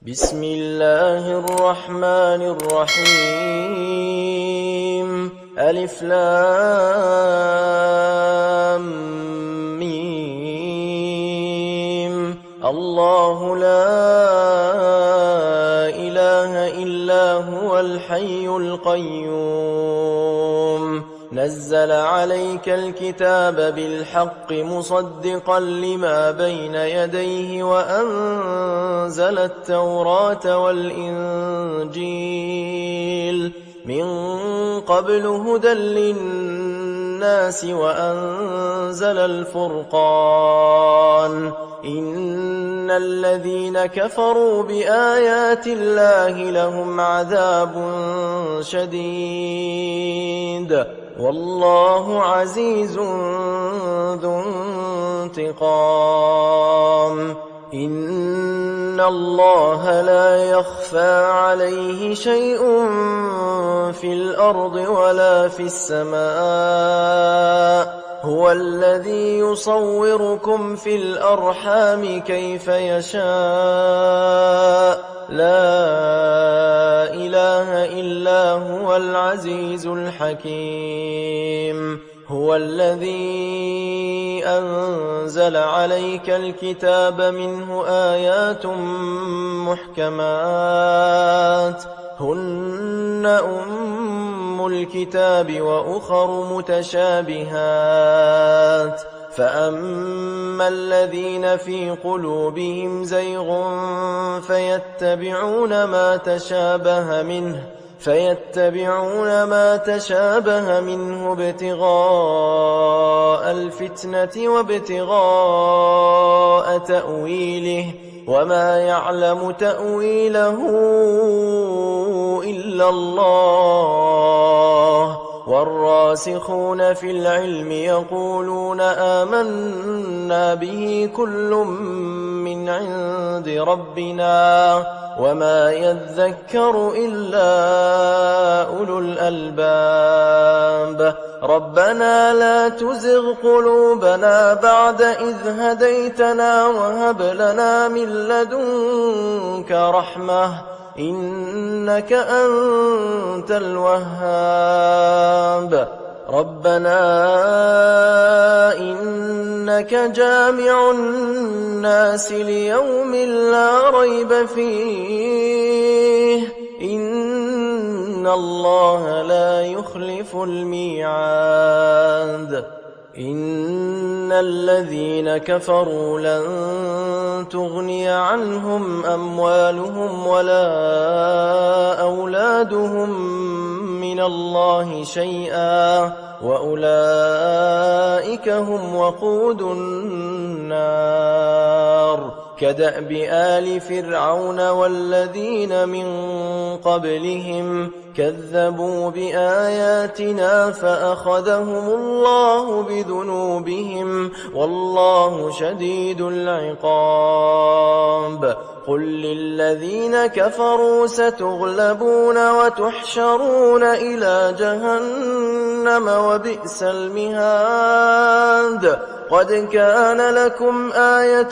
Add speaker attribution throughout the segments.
Speaker 1: بسم الله الرحمن الرحيم. ألف لام ميم. الله لا إله إلا هو الحي القيوم. نزل عليك الكتاب بالحق مصدقا لما بين يديه وأنزل التوراة والإنجيل من قبل هدى للناس وأنزل الفرقان. إن الذين كفروا بآيات الله لهم عذاب شديد والله عزيز ذو انتقام. إن الله لا يخفى عليه شيء في الأرض ولا في السماء. هو الذي يصوركم في الأرحام كيف يشاء. لا إله إلا هو العزيز الحكيم. هو الذي أنزل عليك الكتاب منه آيات محكمات هن أم الكتاب وأخر متشابهات. فأما الذين في قلوبهم زيغ فيتبعون ما تشابه منه ابتغاء الفتنة وابتغاء تأويله وما يعلم تأويله إلا الله. والراسخون في العلم يقولون آمنا به كل من عند ربنا وما يذكر إلا أولو الألباب. ربنا لا تزغ قلوبنا بعد إذ هديتنا وهب لنا من لدنك رحمة إنك أنت الوهاب. ربنا إنك جامع الناس ليوم لا ريب فيه إن الله لا يخلف الميعاد. إن الذين كفروا لن تغني عنهم أموالهم ولا أولادهم من الله شيئا وأولئك هم وقود النار. كدأب آل فرعون والذين من قبلهم كذبوا بآياتنا فأخذهم الله بذنوبهم والله شديد العقاب. قل للذين كفروا ستغلبون وتحشرون إلى جهنم وبئس المهاد. قد كان لكم آية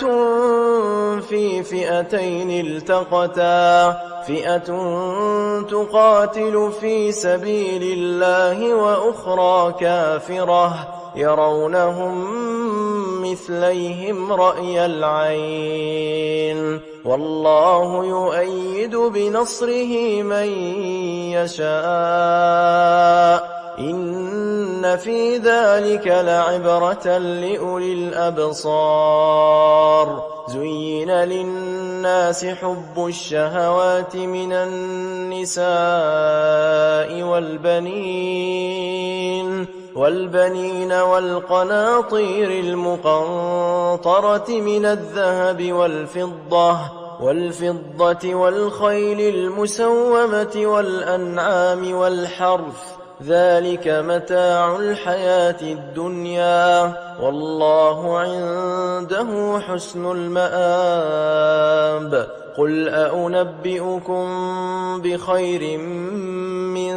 Speaker 1: في فئتين التقتا فئة تقاتل في سبيل الله وأخرى كافرة يرونهم مثليهم رأي العين والله يؤيد بنصره من يشاء. إن في ذلك لعبرة لأولي الأبصار. زين للناس حب الشهوات من النساء والبنين والقناطير المقنطرة من الذهب والفضة والخيل المسومة والأنعام والحرث ذلك متاع الحياة الدنيا والله عنده حسن المآب. قل أنبئكم بخير من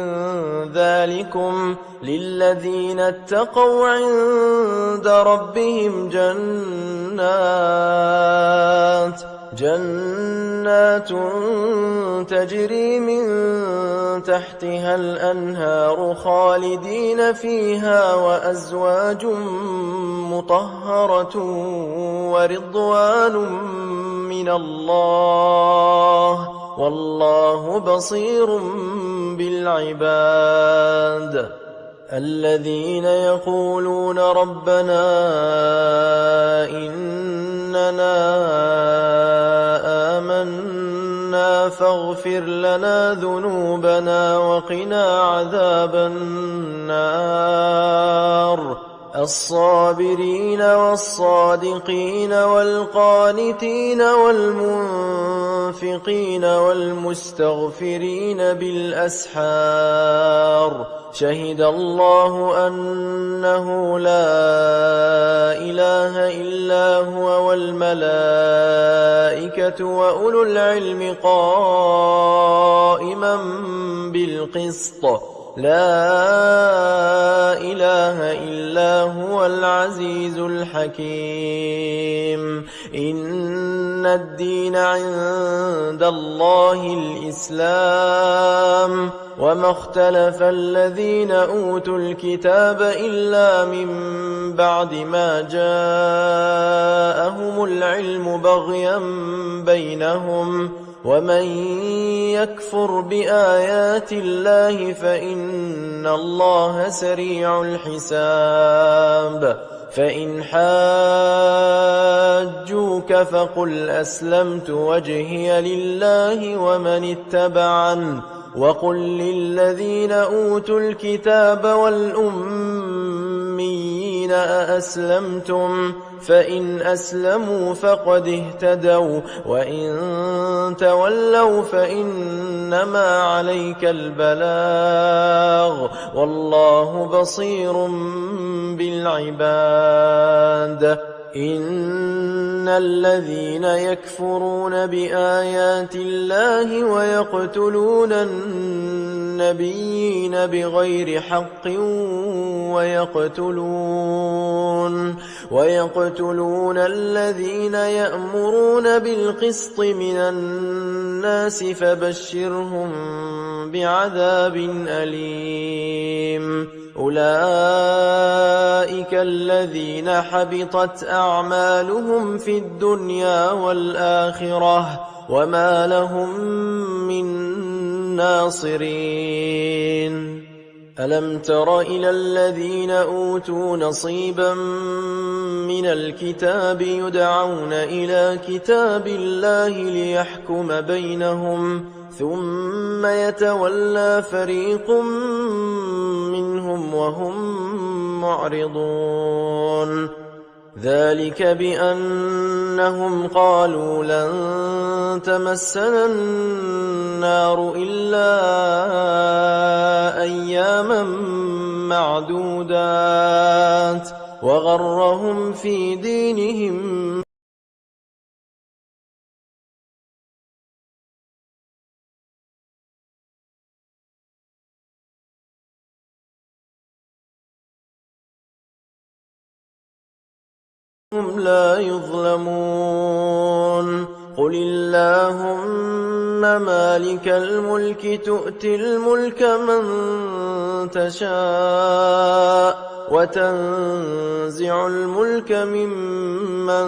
Speaker 1: ذلكم للذين اتقوا عند ربهم جنات تجري من تحتها الأنهار خالدين فيها وأزواج مطهرة ورضوان من الله والله بصير بالعباد الذين يقولون ربنا إننا آمنا فاغفر لنا ذنوبنا وقنا عذاب النار الصابرين والصادقين والقانتين والمنفقين والمستغفرين بالأسحار شهد الله أنه لا إله إلا هو والملائكة وأولو العلم قائما بالقسط لا إله إلا هو العزيز الحكيم إن الدين عند الله الإسلام وما اختلف الذين أوتوا الكتاب إلا من بعد ما جاءهم العلم بغيا بينهم ومن يكفر بآيات الله فإن الله سريع الحساب فإن حاجوك فقل أسلمت وجهي لله ومن اتبعن وقل للذين أوتوا الكتاب والأميين أأسلمتم فإن أسلموا فقد اهتدوا وإن تولوا فإنما عليك البلاغ والله بصير بالعباد إن الذين يكفرون بآيات الله ويقتلون النبيين بغير حق ويقتلون الذين يأمرون بالقسط من الناس فبشرهم بعذاب أليم أولئك الذين حبطت أعمالهم في الدنيا والآخرة وما لهم من ناصرين ألم تر إلى الذين أوتوا نصيبا من الكتاب يدعون إلى كتاب الله ليحكم بينهم ثم يتولى فريق منهم وهم معرضون ذلك بأنهم قالوا لن تمسنا النار إلا أياما معدودات وغرهم في دينهم هم لا يظلمون قل اللهم مالك الملك تؤتي الملك من تشاء وتنزع الملك ممن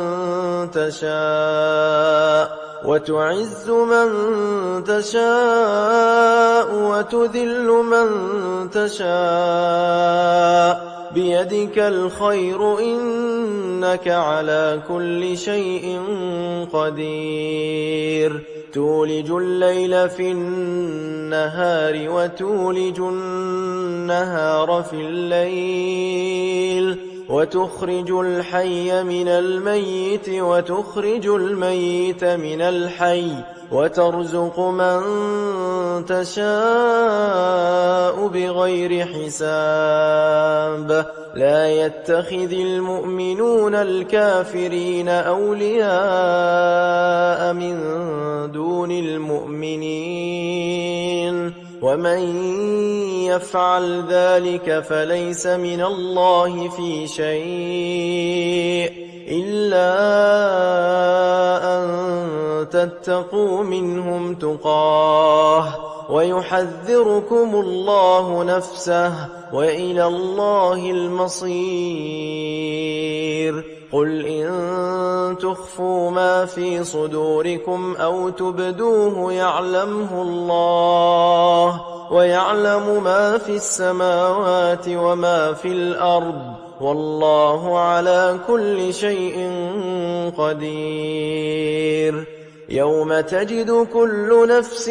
Speaker 1: تشاء وتعز من تشاء وتذل من تشاء بيدك الخير إنك على كل شيء قدير تولج الليل في النهار وتولج النهار في الليل وتخرج الحي من الميت وتخرج الميت من الحي وترزق من تشاء بغير حساب لا يتخذ المؤمنون الكافرين أولياء من دون المؤمنين ومن يفعل ذلك فليس من الله في شيء إلا أن تتقوا منهم تقاه ويحذركم الله نفسه وإلى الله المصير. قل إن تخفوا ما في صدوركم أو تبدوه يعلمه الله ويعلم ما في السماوات وما في الأرض والله على كل شيء قدير. يوم تجد كل نفس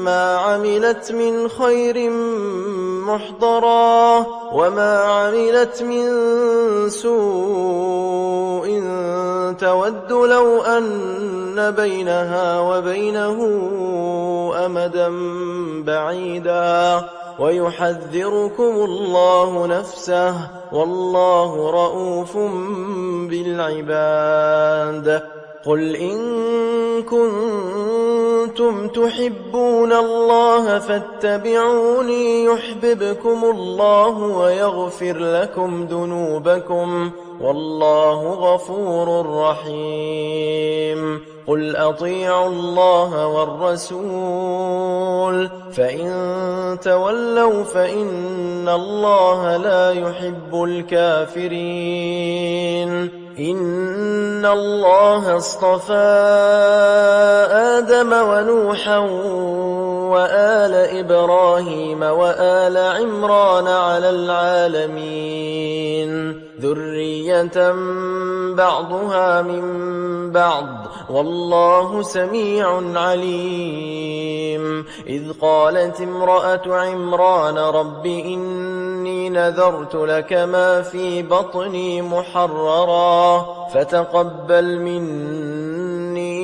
Speaker 1: ما عملت من خير محضرا وما عملت من سوء تود لو أن بينها وبينه أمدا بعيدا ويحذركم الله نفسه والله رؤوف بالعباد. قل إن كنتم تحبون الله فاتبعوني يحببكم الله ويغفر لكم ذنوبكم والله غفور رحيم. قل أطيعوا الله والرسول فإن تولوا فإن الله لا يحب الكافرين. إن الله اصطفى آدم ونوحا وآل إبراهيم وآل عمران على العالمين ذرية بعضها من بعض والله سميع عليم. إذ قالت امرأة عمران رب إني نذرت لك ما في بطني محررا فتقبل مني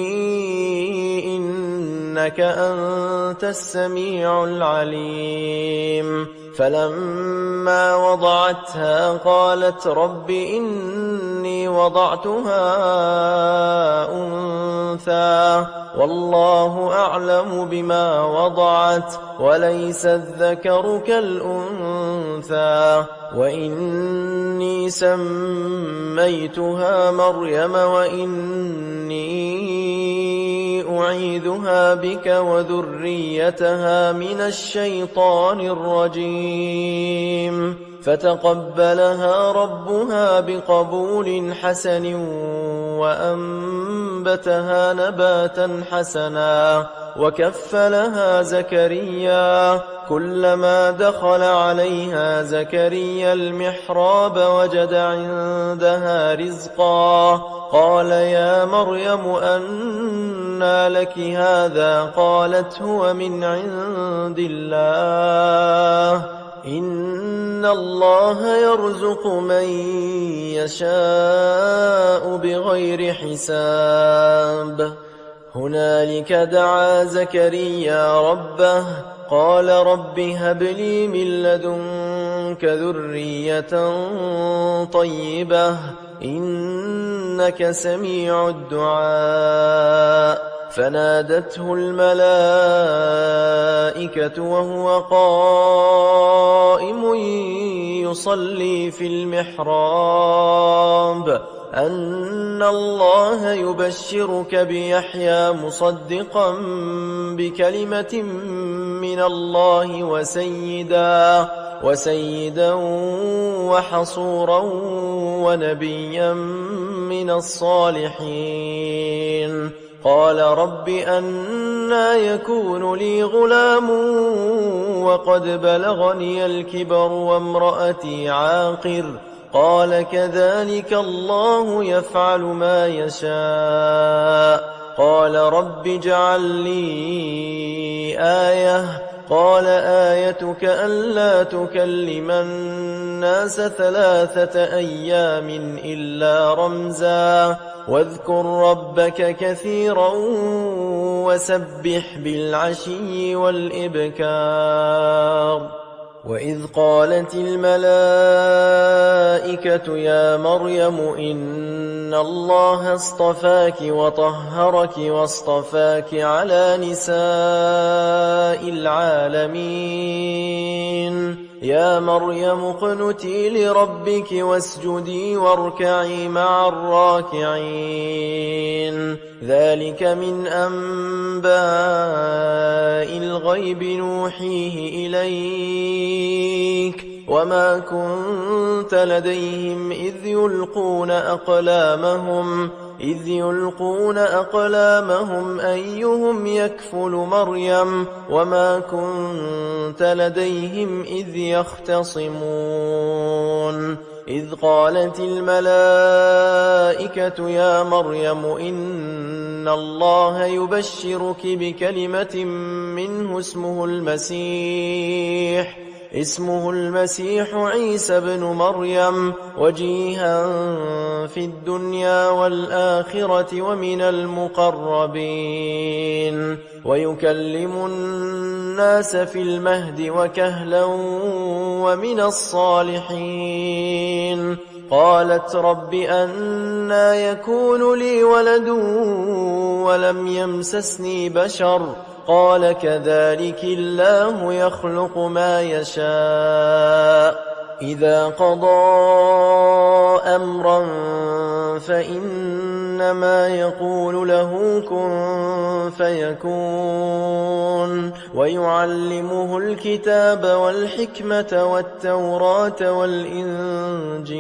Speaker 1: إنك أنت السميع العليم. فلما وضعتها قالت رب إني وضعتها أنثى والله أعلم بما وضعت وليس الذكر كالأنثى وإني سميتها مريم وإني أعيذها بك وذريتها من الشيطان الرجيم. فتقبلها ربها بقبول حسن وأنبتها نباتا حسنا وكفلها زكريا. كلما دخل عليها زكريا المحراب وجد عندها رزقا قال يا مريم أنى لك هذا قالت هو من عند الله إن الله يرزق من يشاء بغير حساب. هنالك دعا زكريا ربه قال رب هب لي من لدنك ذرية طيبة إنك سميع الدعاء. فنادته الملائكة وهو قائم يصلي في المحراب أن الله يبشرك بيحيى مصدقا بكلمة من الله وسيدا وحصورا ونبيا من الصالحين. قال رب أنى يكون لي غلام وقد بلغني الكبر وامرأتي عاقر قال كذلك الله يفعل ما يشاء. قال رب اجعل لي آية قال آيتك ألا تكلم الناس 3 أيام إلا رمزا واذكر ربك كثيرا وسبح بالعشي والإبكار. وإذ قالت الملائكة يا مريم إن الله اصطفاك وطهرك واصطفاك على نساء العالمين يا مريم اقنتي لربك واسجدي واركعي مع الراكعين ذلك من أنباء الغيب نوحيه إليك وما كنت لديهم إذ يلقون أقلامهم أيهم يكفل مريم وما كنت لديهم إذ يختصمون إذ قالت الملائكة يا مريم إن الله يبشرك بكلمة منه اسمه المسيح عيسى بن مريم وجيها في الدنيا والآخرة ومن المقربين ويكلم الناس في المهد وكهلا ومن الصالحين قالت رب أنى يكون لي ولد ولم يمسسني بشر قال كذلك الله يخلق ما يشاء إذا قضى أمرا فإنما يقول له كن فيكون ويعلمه الكتاب والحكمة والتوراة والإنجيل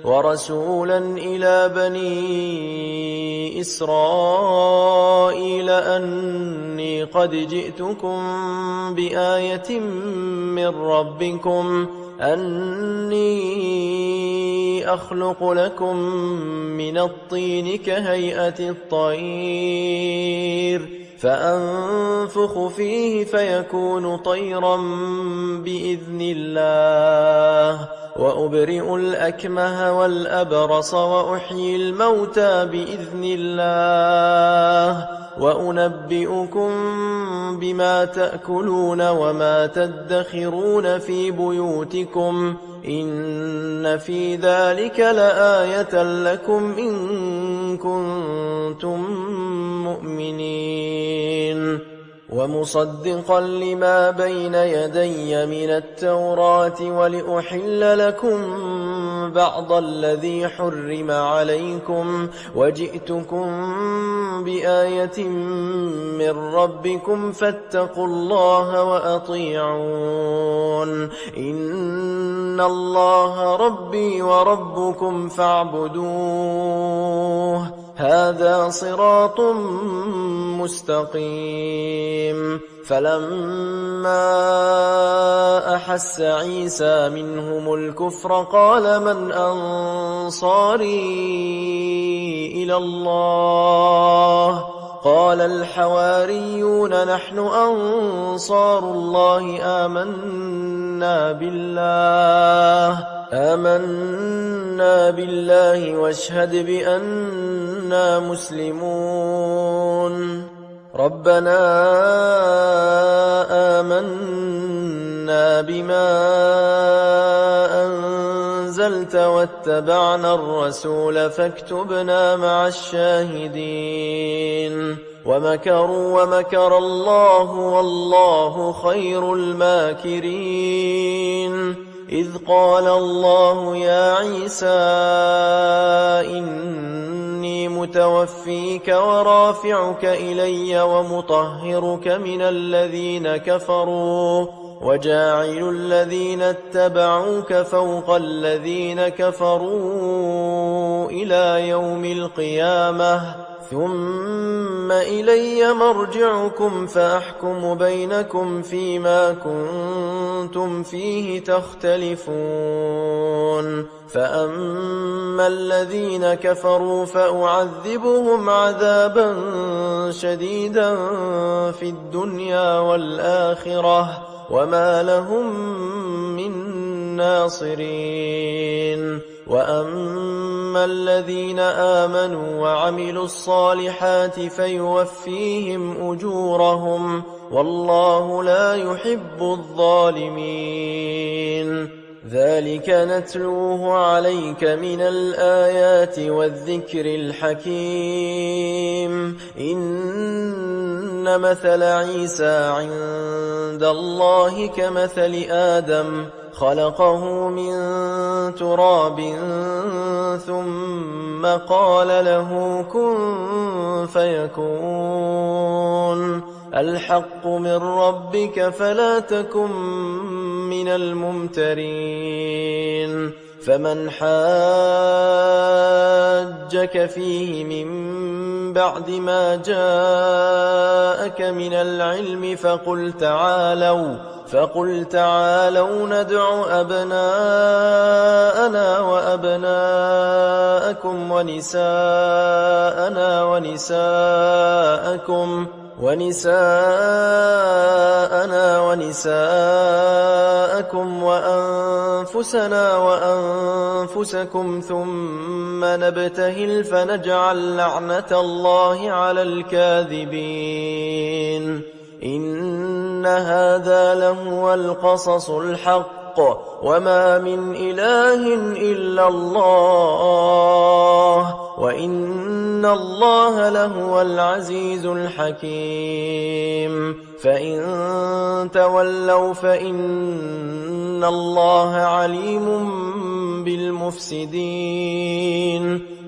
Speaker 1: ورسولا إلى بني إسرائيل أني قد جئتكم بآية من ربكم أني أخلق لكم من الطين كهيئة الطير فأنفخ فيه فيكون طيرا بإذن الله وأبرئ الأكمه والأبرص وأحيي الموتى بإذن الله وأنبئكم بما تأكلون وما تدخرون في بيوتكم إن في ذلك لآية لكم إن كنتم مؤمنين ومصدقا لما بين يدي من التوراة ولأحل لكم بعض الذي حرم عليكم وجئتكم بآية من ربكم فاتقوا الله وأطيعون إن الله ربي وربكم فاعبدوه هذا صراط مستقيم فلما أحس عيسى منهم الكفر قال من أنصاري إلى الله قال الحواريون نحن أنصار الله آمنا بالله واشهد بأننا مسلمون ربنا آمنا بما أنزلت واتبعنا الرسول فاكتبنا مع الشاهدين ومكروا ومكر الله والله خير الماكرين إذ قال الله يا عيسى إني متوفيك ورافعك إلي ومطهرك من الذين كفروا وجاعل الذين اتبعوك فوق الذين كفروا إلى يوم القيامة ثم إلي مرجعكم فأحكم بينكم فيما كنتم فيه تختلفون فأما الذين كفروا فأعذبهم عذابا شديدا في الدنيا والآخرة وما لهم من ناصرين وأما الذين آمنوا وعملوا الصالحات فيوفيهم أجورهم والله لا يحب الظالمين ذلك نتلوه عليك من الآيات والذكر الحكيم إن إن مثل عيسى عند الله كمثل آدم خلقه من تراب ثم قال له كن فيكون الحق من ربك فلا تكن من الممترين فمن حاجك فيه من بعد ما جاءك من العلم فقل تعالوا ندع أبناءنا وأبناءكم ونساءنا ونساءكم وأنفسنا وأنفسكم ثم نبتهل فنجعل لعنة الله على الكاذبين إن هذا لهو القصص الحق وما من إله إلا الله وإن الله لهو العزيز الحكيم فإن تولوا فإن الله عليم بالمفسدين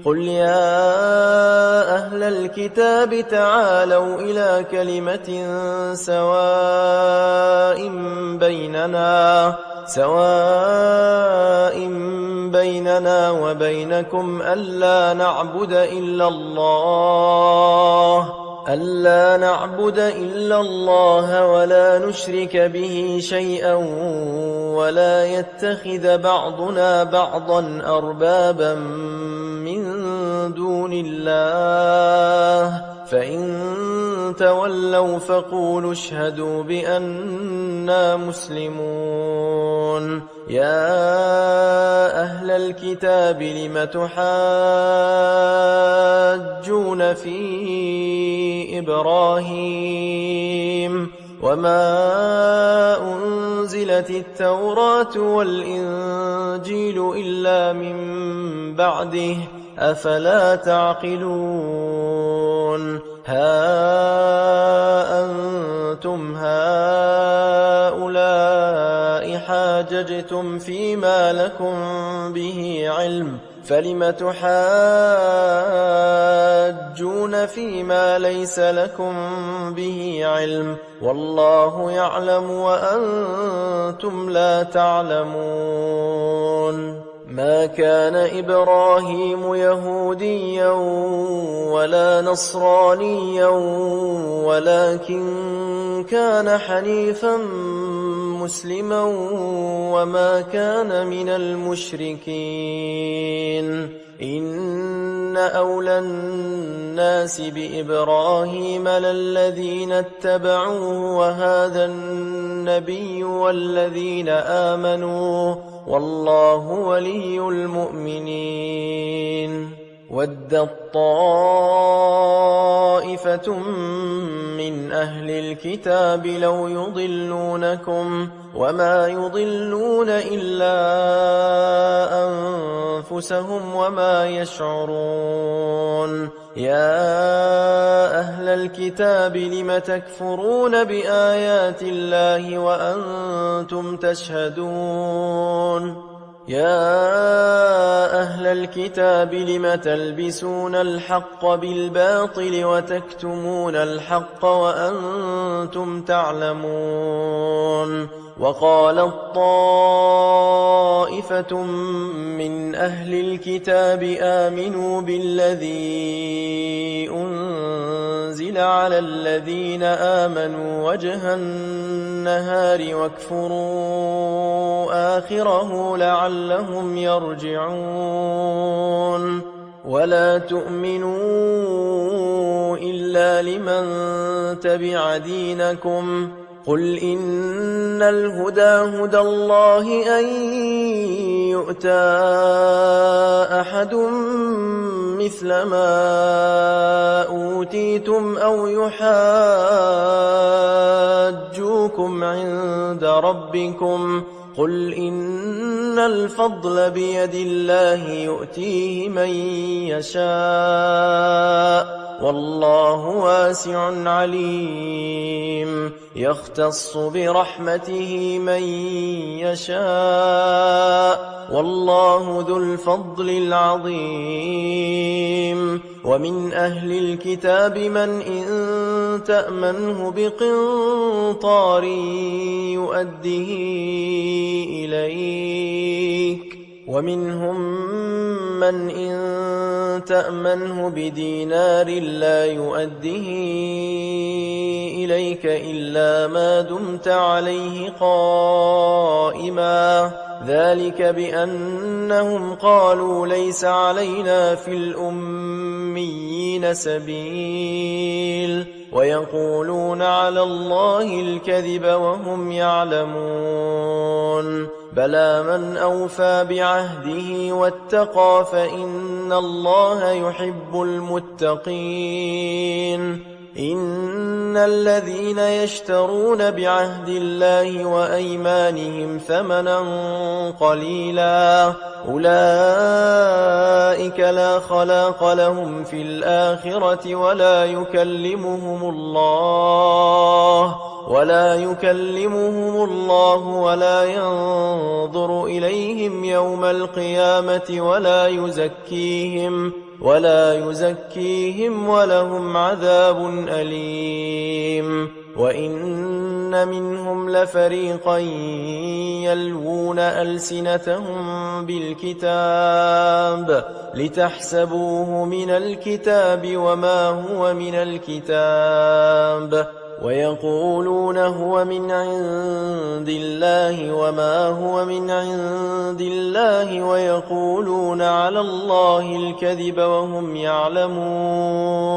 Speaker 1: قل يا أهل الكتاب تعالوا إلى كلمة سواء بيننا وبينكم ألا نعبد إلا الله ولا نشرك به شيئا ولا يتخذ بعضنا بعضا أربابا من دون الله فإن تولوا فقولوا اشهدوا بأننا مسلمون يا أهل الكتاب لم تحاجون في إبراهيم وما أنزلت التوراة والإنجيل إلا من بعده أفلا تعقلون ها أنتم هؤلاء حاججتم فيما لكم به علم فلم تحاجون فيما ليس لكم به علم والله يعلم وأنتم لا تعلمون ما كان إبراهيم يهوديا ولا نصرانيا ولكن كان حنيفا مسلما وما كان من المشركين إن أولى الناس بإبراهيم للذين اتبعوه وهذا النبي والذين آمنوا والله ولي المؤمنين ودت طائفة من أهل الكتاب لو يضلونكم وما يضلون إلا أنفسهم وما يشعرون يا أهل الكتاب لم تكفرون بآيات الله وأنتم تشهدون يا أهل الكتاب لم تلبسون الحق بالباطل وتكتمون الحق وأنتم تعلمون وقالت طائفة من أهل الكتاب آمنوا بالذي أنزل على الذين آمنوا وجه النهار واكفروا آخره لعلهم يرجعون ولا تؤمنوا إلا لمن تبع دينكم قل إن الهدى هدى الله أن يؤتى أحد مثل ما أوتيتم أو يحاجوكم عند ربكم قل إن الفضل بيد الله يؤتيه من يشاء والله واسع عليم يختص برحمته من يشاء والله ذو الفضل العظيم ومن أهل الكتاب من إن تأمنه بقنطار يؤده إليك ومنهم من إن تأمنه بدينار لا يؤده إليك إلا ما دمت عليه قائما ذلك بأنهم قالوا ليس علينا في الأميين سبيل ويقولون على الله الكذب وهم يعلمون بلى من أوفى بعهده واتقى فإن الله يحب المتقين إن الذين يشترون بعهد الله وأيمانهم ثمنا قليلا أولئك لا خلاق لهم في الآخرة ولا يكلمهم الله ولا ينظر إليهم يوم القيامة ولا يزكيهم ولهم عذاب أليم وإن منهم لفريقا يلوون ألسنتهم بالكتاب لتحسبوه من الكتاب وما هو من الكتاب ويقولون هو من عند الله وما هو من عند الله ويقولون على الله الكذب وهم يعلمون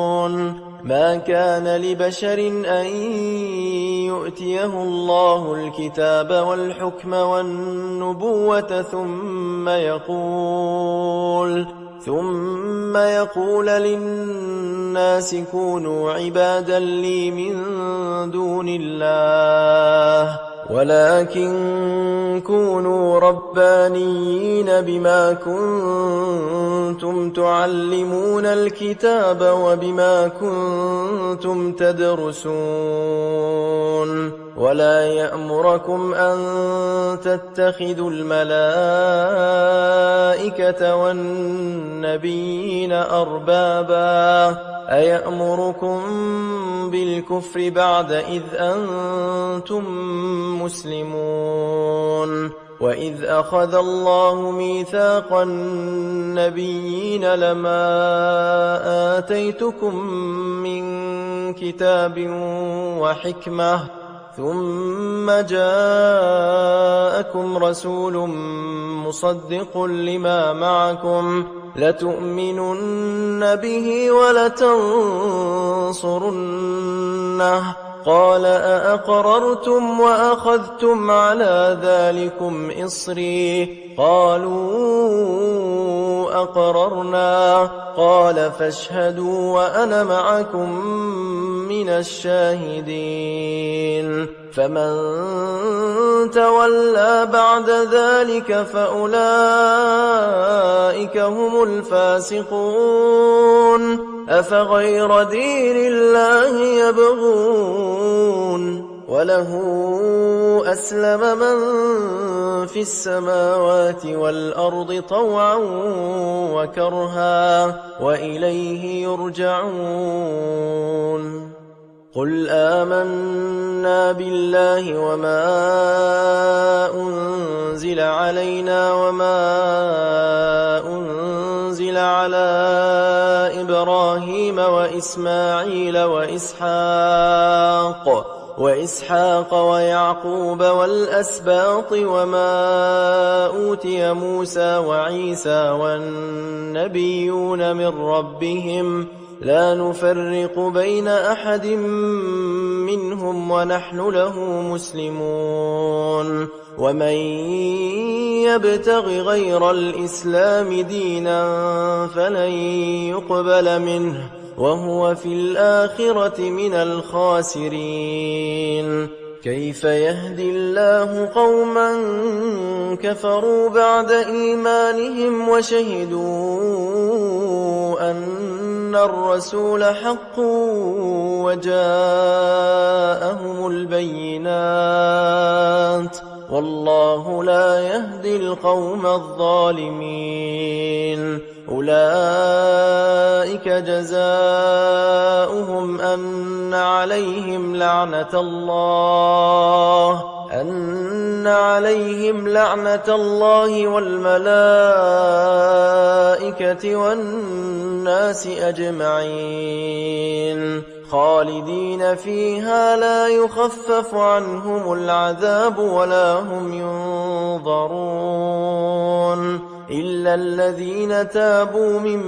Speaker 1: ما كان لبشر أن يؤتيه الله الكتاب والحكم والنبوة ثم يقول للناس كونوا عبادا لي من دون الله ولكن كونوا ربانيين بما كنتم تعلمون الكتاب وبما كنتم تدرسون ولا يأمركم أن تتخذوا الملائكة والنبيين أربابا أيأمركم بالكفر بعد إذ أنتم مسلمون وإذ أخذ الله ميثاق النبيين لما آتيتكم من كتاب وحكمة ثم جاءكم رسول مصدق لما معكم لتؤمنن به ولتنصرنه قال أأقررتم وأخذتم على ذلكم إصري قالوا أقررنا قال فاشهدوا وأنا معكم من الشاهدين فمن تولى بعد ذلك فأولئك هم الفاسقون أفغير دين الله يبغون وله أسلم من في السماوات والأرض طوعا وكرها وإليه يرجعون قل آمنا بالله وما أنزل علينا وما أنزل على إبراهيم وإسماعيل وإسحاق ويعقوب والأسباط وما أوتي موسى وعيسى والنبيون من ربهم لا نفرق بين أحد منهم ونحن له مسلمون ومن يبتغ غير الإسلام دينا فلن يقبل منه وهو في الآخرة من الخاسرين كيف يهدي الله قوما كفروا بعد إيمانهم وشهدوا أن الرسول حق وجاءهم البينات والله لا يهدي القوم الظالمين أولئك جزاؤهم أن عليهم لعنة الله والملائكة والناس أجمعين خالدين فيها لا يخفف عنهم العذاب ولا هم ينظرون إلا الذين تابوا من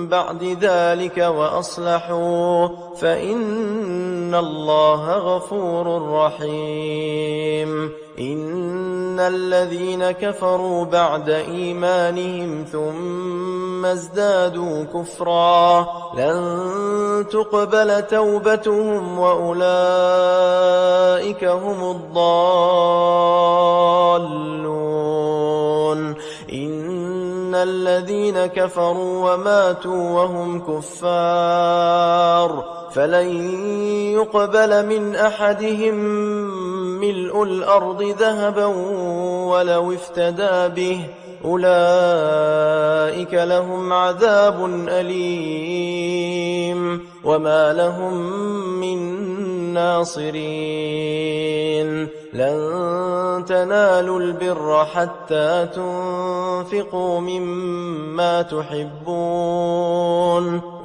Speaker 1: بعد ذلك وأصلحوا فإن الله غفور رحيم إن الذين كفروا بعد إيمانهم ثم ازدادوا كفرا لن تقبل توبتهم وأولئك هم الضالون إن الذين كفروا وماتوا وهم كفار فلن يقبل من أحدهم ملء الأرض ذهبا ولو افتدى به أولئك لهم عذاب أليم وما لهم من ناصرين لن تنالوا البر حتى تنفقوا مما تحبون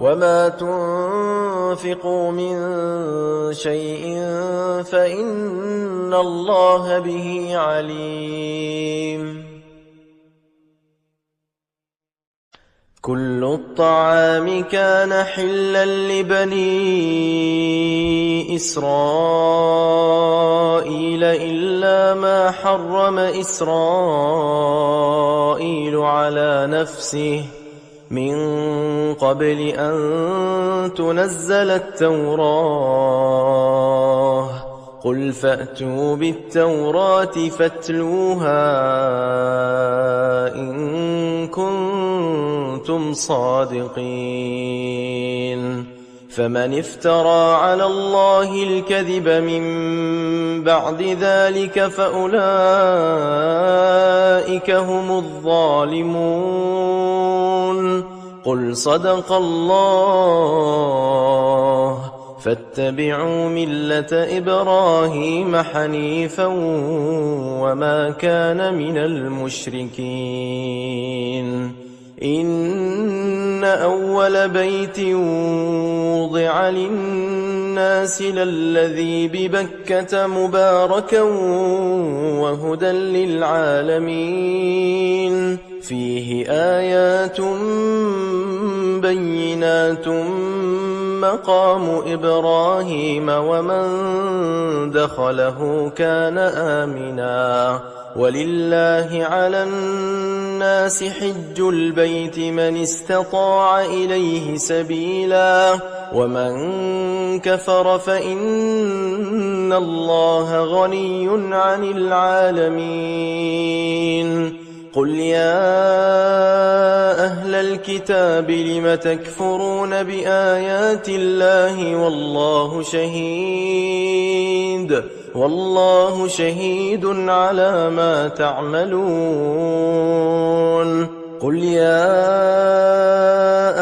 Speaker 1: وما تنفقوا من شيء فإن الله به عليم كل الطعام كان حلا لبني إسرائيل إلا ما حرم إسرائيل على نفسه من قبل أن تنزل التوراة قل فأتوا بالتوراة فاتلوها إن كنتم صادقين فمن افترى على الله الكذب من بعد ذلك فأولئك هم الظالمون قل صدق الله فاتبعوا ملة إبراهيم حنيفا وما كان من المشركين إن أول بيت وضع للناس للذي ببكة مباركا وهدى للعالمين فيه آيات بينات مقام إبراهيم ومن دخله كان آمنا ولله على الناس حج البيت من استطاع إليه سبيلا ومن كفر فإن الله غني عن العالمين قل يا أهل الكتاب لم تكفرون بآيات الله والله شهيد على ما تعملون قل يا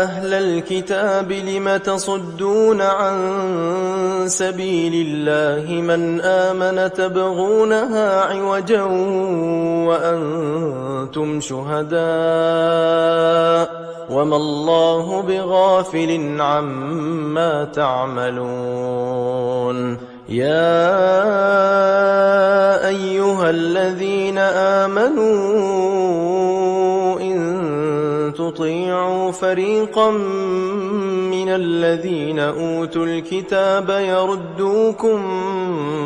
Speaker 1: أهل الكتاب لم تصدون عن سبيل الله من آمن تبغونها عوجا وأنتم شهداء وما الله بغافل عما تعملون يا أيها الذين آمنوا إن تطيعوا فريقا من الذين أوتوا الكتاب يردوكم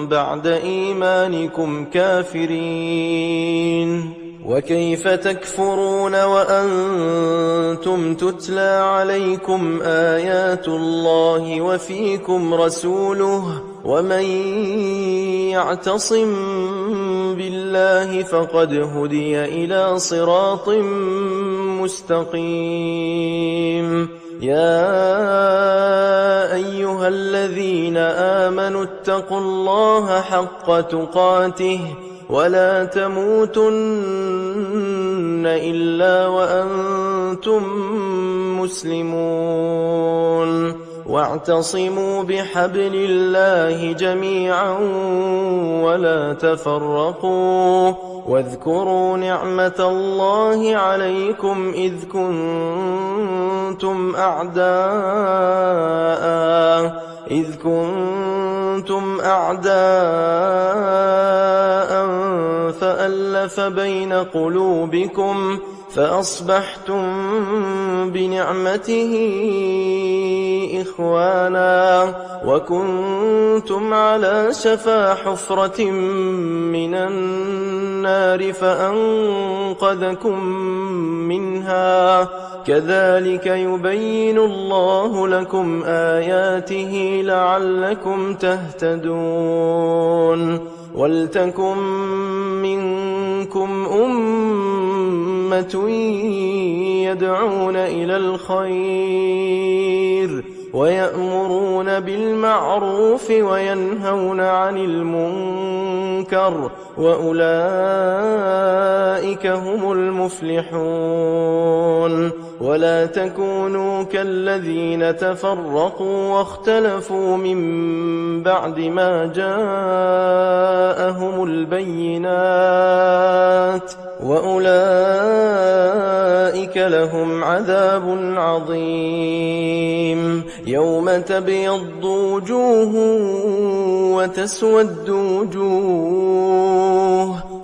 Speaker 1: بعد إيمانكم كافرين وكيف تكفرون وأنتم تتلى عليكم آيات الله وفيكم رسوله ومن يعتصم بالله فقد هدي إلى صراط مستقيم يا أيها الذين آمنوا اتقوا الله حق تقاته ولا تموتن إلا وأنتم مسلمون واعتصموا بحبل الله جميعا ولا تفرقوا واذكروا نعمة الله عليكم إذ كنتم أعداء فألف بين قلوبكم فأصبحتم بنعمته إخوانا وكنتم على شفا حفرة من النار فأنقذكم منها كذلك يبين الله لكم آياته لعلكم تهتدون ولتكن منكم أمة يدعون إلى الخير ويأمرون بالمعروف وينهون عن المنكر وأولئك هم المفلحون ولا تكونوا كالذين تفرقوا واختلفوا من بعد ما جاءهم البينات وأولئك لهم عذاب عظيم يوم تبيض وجوه وتسود وجوه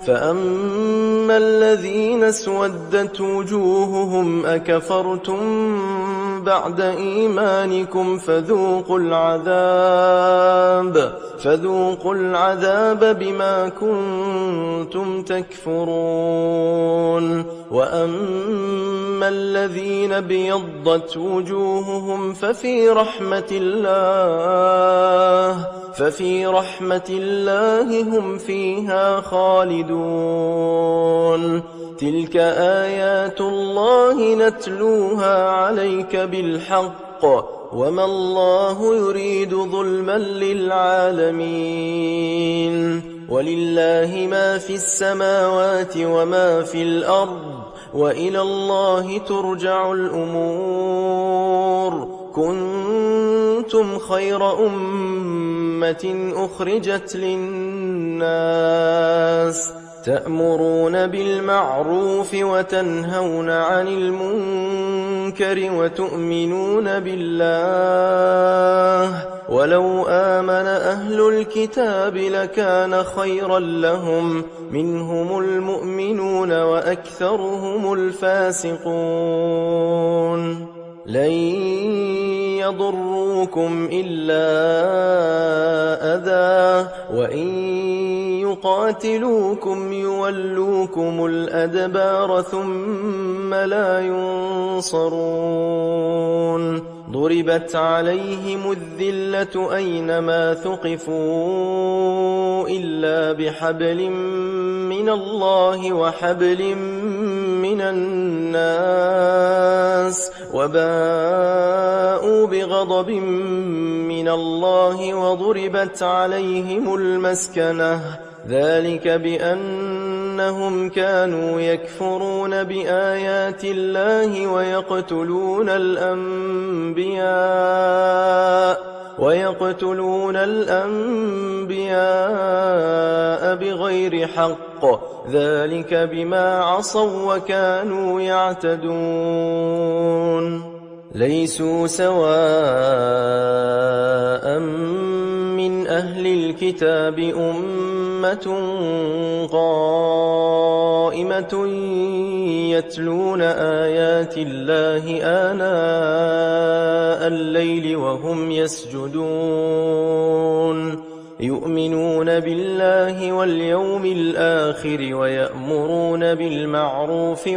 Speaker 1: فأما الذين اسودت وجوههم أكفرتم بعد إيمانكم فذوقوا العذاب بما كنتم تكفرون وأما الذين ابيضت وجوههم ففي رحمة الله هم فيها خالدون تلك آيات الله نتلوها عليك بالحق وما الله يريد ظلما للعالمين ولله ما في السماوات وما في الأرض وإلى الله ترجع الأمور كنتم خير أمة أخرجت للناس تأمرون بالمعروف وتنهون عن المنكر وتؤمنون بالله ولو آمن أهل الكتاب لكان خيرا لهم منهم المؤمنون وأكثرهم الفاسقون لن يضروكم إلا أذى وإن يقاتلوكم يولوكم الأدبار ثم لا ينصرون ضربت عليهم الذلة أينما ثقفوا إلا بحبل من الله وحبل من الناس وباءوا بغضب من الله وضربت عليهم المسكنة ذلك بأنهم كانوا يكفرون بآيات الله ويقتلون الأنبياء بغير حق ذلك بما عصوا وكانوا يعتدون ليسوا سواء من أهل الكتاب أمة قائمة يتلون آيات الله آناء الليل وهم يسجدون يؤمنون بالله واليوم الآخر ويأمرون بالمعروف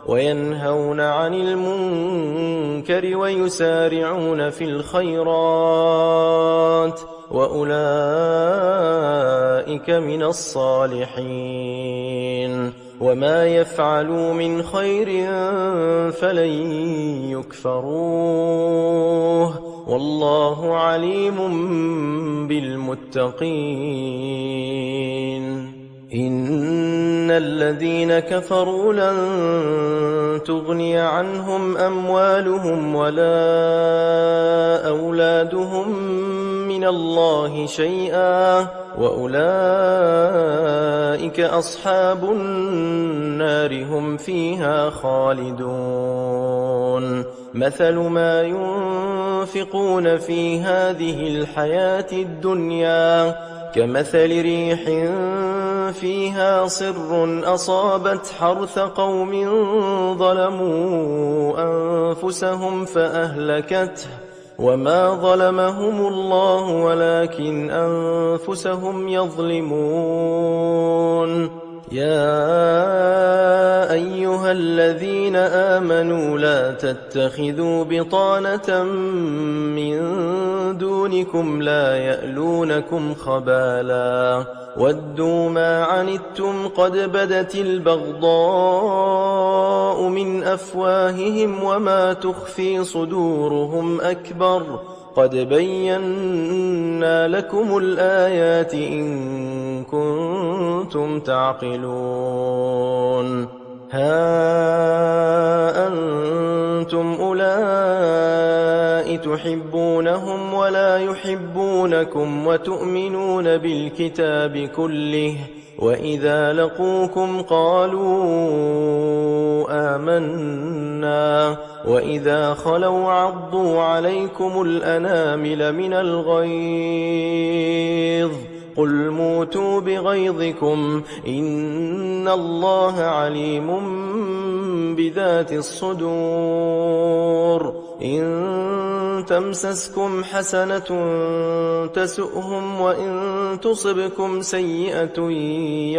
Speaker 1: وينهون عن المنكر ويسارعون في الخيرات وأولئك من الصالحين وما يفعلوا من خير فلن يكفروه والله عليم بالمتقين إن الذين كفروا لن تغني عنهم أموالهم ولا أولادهم من الله شيئا وأولئك أصحاب النار هم فيها خالدون مثل ما ينفقون في هذه الحياة الدنيا كمثل ريح فيها صر أصابت حرث قوم ظلموا أنفسهم فأهلكته وما ظلمهم الله ولكن أنفسهم يظلمون يا أيها الذين آمنوا لا تتخذوا بطانة من دونكم لا يألونكم خبالا ودوا ما عنتم قد بدت البغضاء من أفواههم وما تخفي صدورهم أكبر قد بينا لكم الآيات إن كنتم تعقلون ها أنتم أولئك تحبونهم ولا يحبونكم وتؤمنون بالكتاب كله وإذا لقوكم قالوا آمنا وإذا خلوا عضوا عليكم الأنامل من الغيظ قل موتوا بغيظكم إن الله عليم بذات الصدور إن تمسسكم حسنة تسؤهم وإن تصبكم سيئة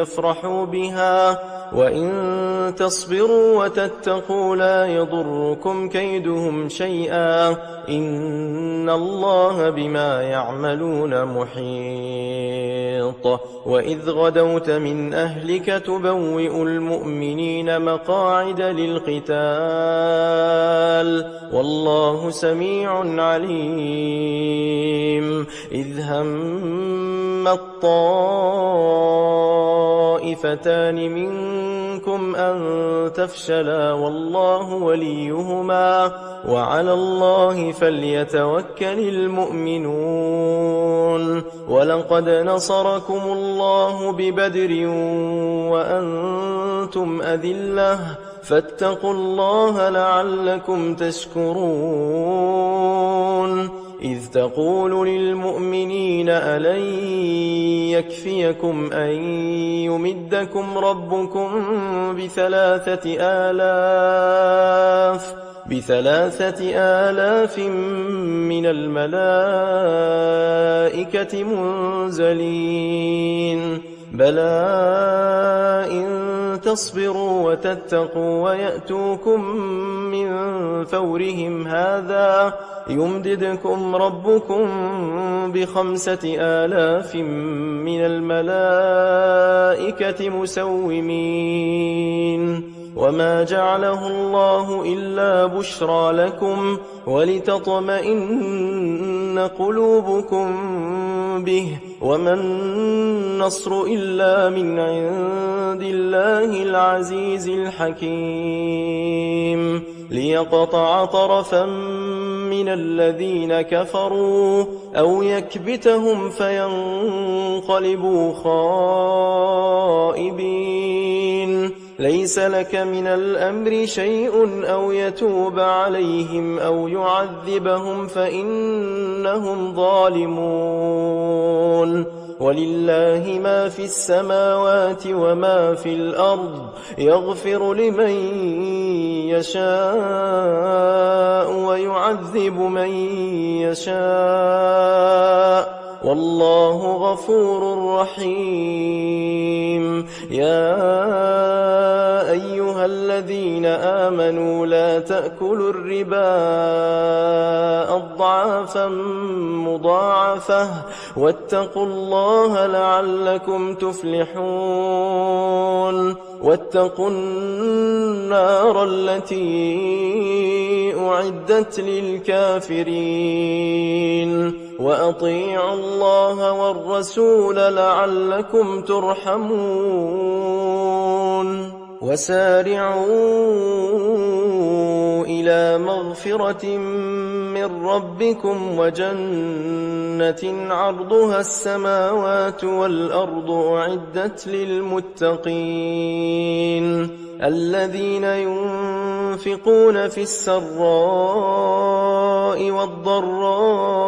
Speaker 1: يفرحوا بها وإن تصبروا وتتقوا لا يضركم كيدهم شيئا إن الله بما يعملون محيط وإذ غدوت من أهلك تبوئ المؤمنين مقاعد للقتال والله سميع عليم إذ هم الطائفتان منكم أن تفشلا والله وليهما وعلى الله فليتوكل المؤمنون ولقد نصركم الله ببدر وأنتم أذلة فاتقوا الله لعلكم تشكرون إذ تقول للمؤمنين ألن يكفيكم أن يمدكم ربكم بثلاثة آلاف من الملائكة منزلين بلى إن تصبروا وتتقوا ويأتوكم من فورهم هذا يمددكم ربكم ب5,000 من الملائكة مسومين وما جعله الله إلا بشرى لكم ولتطمئن قلوبكم به وما النصر إلا من عند الله العزيز الحكيم ليقطع طرفا من الذين كفروا أو يكبتهم فينقلبوا خائبين ليس لك من الأمر شيء أو يتوب عليهم أو يعذبهم فإنهم ظالمون ولله ما في السماوات وما في الأرض يغفر لمن يشاء ويعذب من يشاء والله غفور رحيم يا أيها أيها الذين آمنوا لا تأكلوا الربا أضعافا مضاعفة واتقوا الله لعلكم تفلحون واتقوا النار التي أعدت للكافرين وأطيعوا الله والرسول لعلكم ترحمون وسارعوا إلى مغفرة من ربكم وجنة عرضها السماوات والأرض أعدت للمتقين الذين ينفقون في السراء والضراء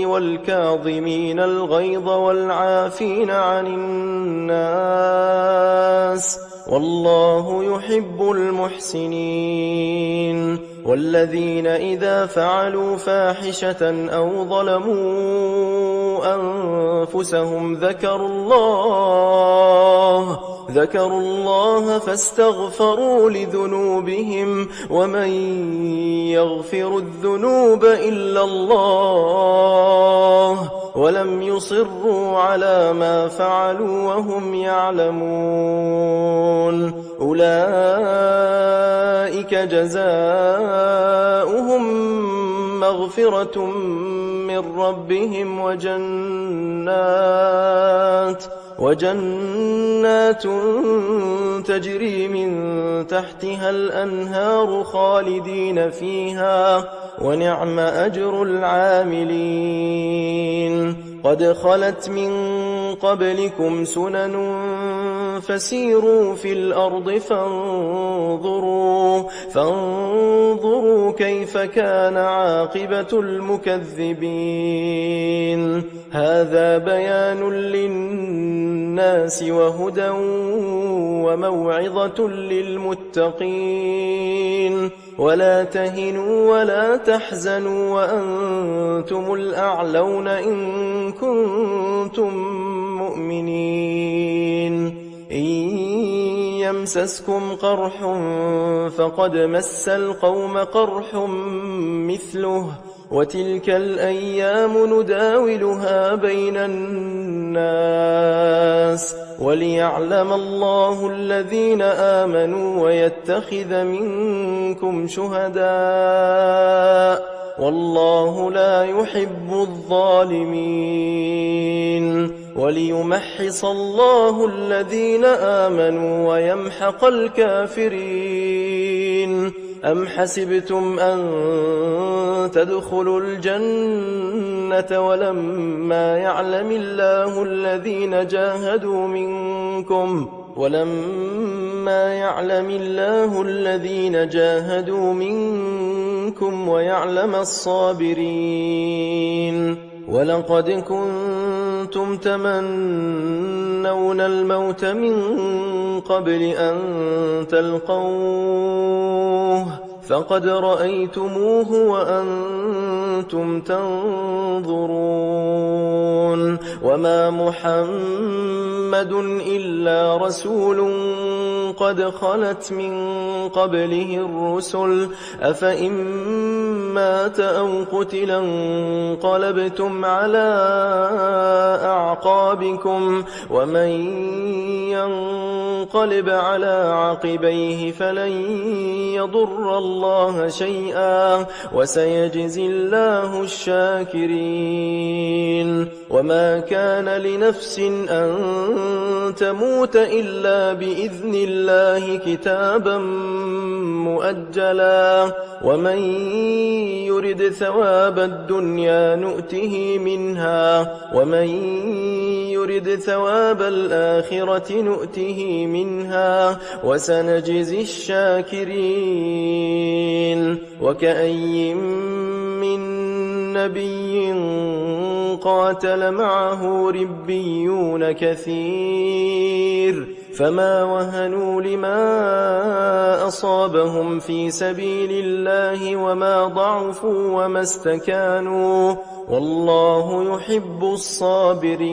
Speaker 1: والكاظمين الغيظ والعافين عن الناس والله يحب المحسنين والذين إذا فعلوا فاحشة أو ظلموا أنفسهم ذكروا الله فاستغفروا لذنوبهم ومن يغفر الذنوب إلا الله ولم يصروا على ما فعلوا وهم يعلمون أولئك جزاؤهم مغفرة من ربهم وجنات تجري من تحتها الأنهار خالدين فيها ونعم أجر العاملين قد خلت من قبلكم سنن فسيروا في الأرض فانظروا كيف كان عاقبة المكذبين هذا بيان للناس وهدى وموعظة للمتقين ولا تهنوا ولا تحزنوا وأنتم الأعلون إن كنتم مؤمنين إن يمسسكم قرح فقد مس القوم قرح مثله وتلك الأيام نداولها بين الناس وليعلم الله الذين آمنوا ويتخذ منكم شهداء والله لا يحب الظالمين وليمحص الله الذين آمنوا ويمحق الكافرين أم حسبتم أن تدخلوا الجنة ولما يعلم الله الذين جاهدوا منكم ويعلم الصابرين ولقد كنتم تمنون الموت من قبل أن تلقوه فقد رأيتموه وأنتم تنظرون وما محمد إلا رسول قد خلت من قبله الرسل أفإن مات أو قتلا انقلبتم على أعقابكم ومن ينقلب على عقبيه فلن يضر الله شيئا وسيجزي الله الشاكرين وما كان لنفس أن تموت إلا بإذن الله كتابا مؤجلا ومن يرد ثواب الدنيا نؤته منها ومن يرد ثواب الآخرة نؤته منها وسنجزي الشاكرين وكأي من نبي قاتل معه ربيون كثير فما وهنوا لما أصابهم في سبيل الله وما ضعفوا وما استكانوا والله يحب الصابرين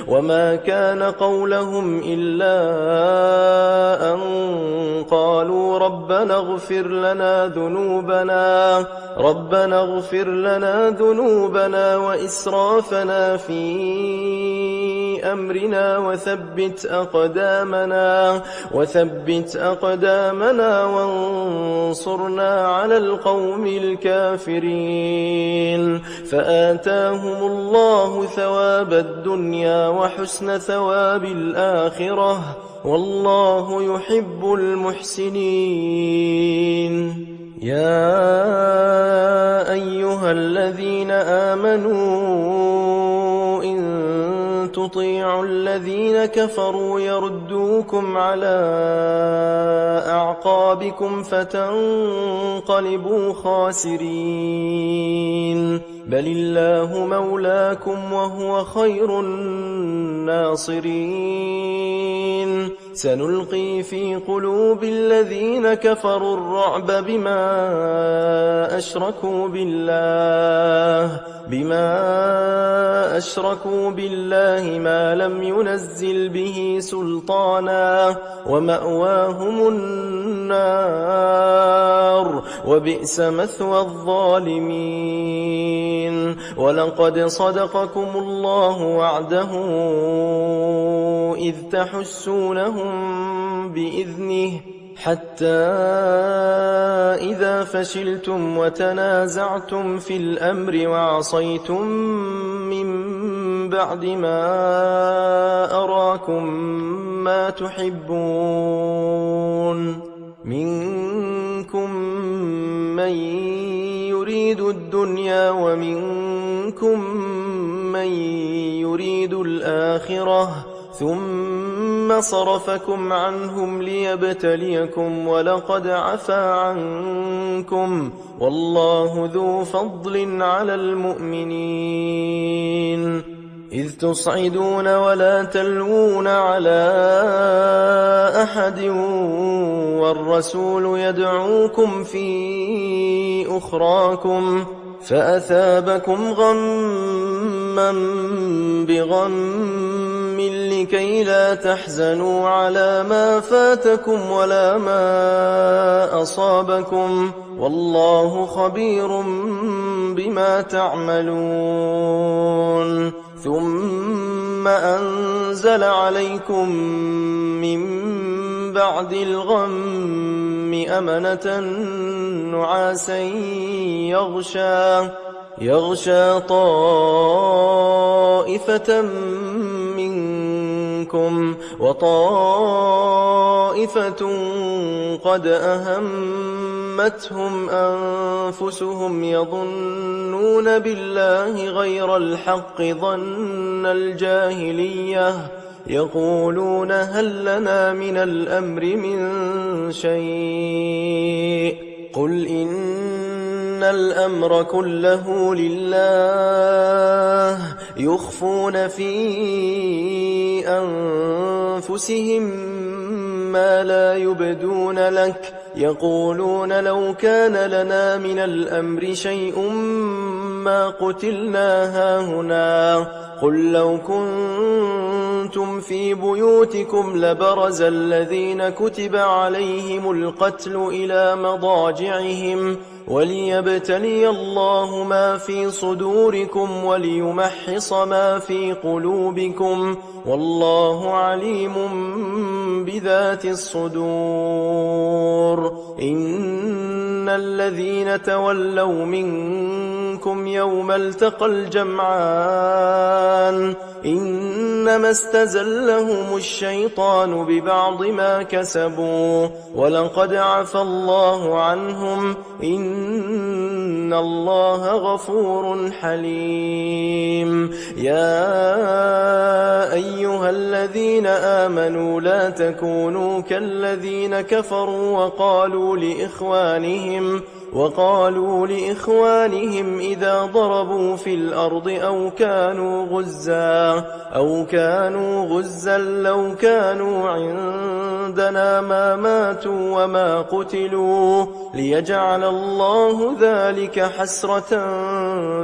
Speaker 1: وما كان قولهم إلا أن قالوا ربنا اغفر لنا ذنوبنا وإسرافنا في أمرنا وثبت أقدامنا وانصرنا على القوم الكافرين فآتاهم الله ثواب الدنيا وحسن ثواب الآخرة والله يحب المحسنين يا أيها الذين آمنوا إن تطيعوا الذين كفروا يردوكم على أعقابكم فتنقلبوا خاسرين بل الله مولاكم وهو خير الناصرين سنلقي في قلوب الذين كفروا الرعب بما أشركوا بالله ما لم ينزل به سلطانا ومأواهم النار وبئس مثوى الظالمين ولقد صدقكم الله وعده إذ تحسونهم بإذنه حتى إذا فشلتم وتنازعتم في الأمر وعصيتم من بعد ما أراكم ما تحبون منكم من يريد الدنيا ومنكم من يريد الآخرة ثم صرفكم عنهم ليبتليكم ولقد عفا عنكم والله ذو فضل على المؤمنين إذ تصعدون ولا تلوون على أحد والرسول يدعوكم في أخراكم فأثابكم غما بغم لكي لا تحزنوا على ما فاتكم ولا ما أصابكم والله خبير بما تعملون ثم أنزل عليكم من بعد الغم أمنة نعاسا يغشى طائفة منكم وطائفة قد أهمتهم أنفسهم يظنون بالله غير الحق ظن الجاهلية يقولون هل لنا من الأمر من شيء قل إن الأمر كله لله يخفون في أنفسهم ما لا يبدون لك يقولون لو كان لنا من الأمر شيء ما قتلنا هاهنا قل لو كنتم في بيوتكم لبرز الذين كتب عليهم القتل إلى مضاجعهم وليبتلي الله ما في صدوركم وليمحص ما في قلوبكم والله عليم بذات الصدور إن الذين تولوا منكم يوم التقى الجمعان إنما استزلهم الشيطان ببعض ما كسبوا ولقد عفى الله عنهم إن الله غفور حليم يا أيها الذين آمنوا لا تكونوا كالذين كفروا وقالوا لإخوانهم إذا ضربوا في الأرض أو كانوا غزا لو كانوا عندنا ما ماتوا وما قتلوا ليجعل الله ذلك حسرة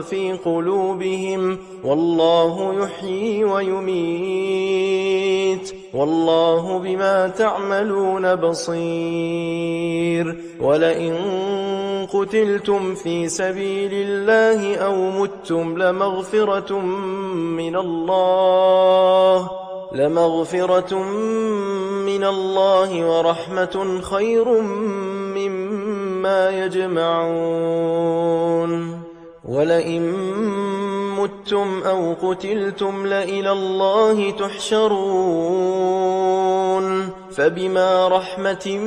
Speaker 1: في قلوبهم والله يحيي ويميت والله بما تعملون بصير ولئن قتلتم في سبيل الله أو متم لمغفرة من الله ورحمة خير مما يجمعون ولئن متم أو قتلتم لإلى الله تحشرون فبما رحمة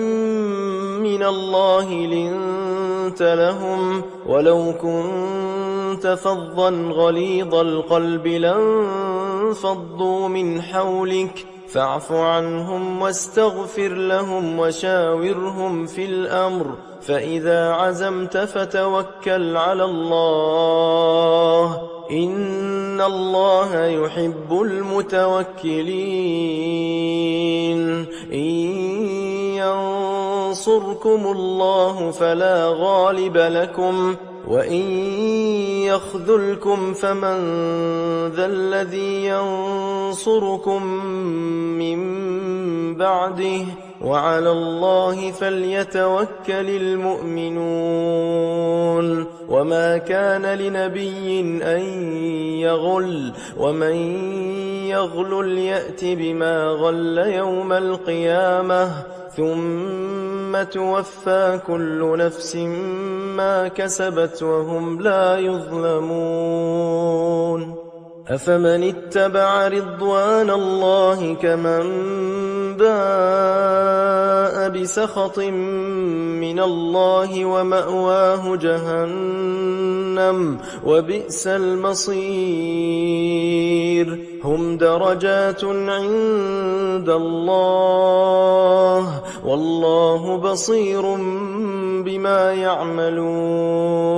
Speaker 1: من الله لنت لهم ولو كنت فظا غليظ القلب لانفضوا من حولك فاعف عنهم واستغفر لهم وشاورهم في الأمر فإذا عزمت فتوكل على الله إن الله يحب المتوكلين إن ينصركم الله فلا غالب لكم وإن يخذلكم فمن ذا الذي ينصركم من بعده وعلى الله فليتوكل المؤمنون وما كان لنبي أن يغل ومن يغل يأت بما غل يوم القيامة ثم توفى كل نفس ما كسبت وهم لا يظلمون أفمن اتبع رضوان الله كمن باء بسخط من الله ومأواه جهنم وبئس المصير هم درجات عند الله والله بصير بما يعملون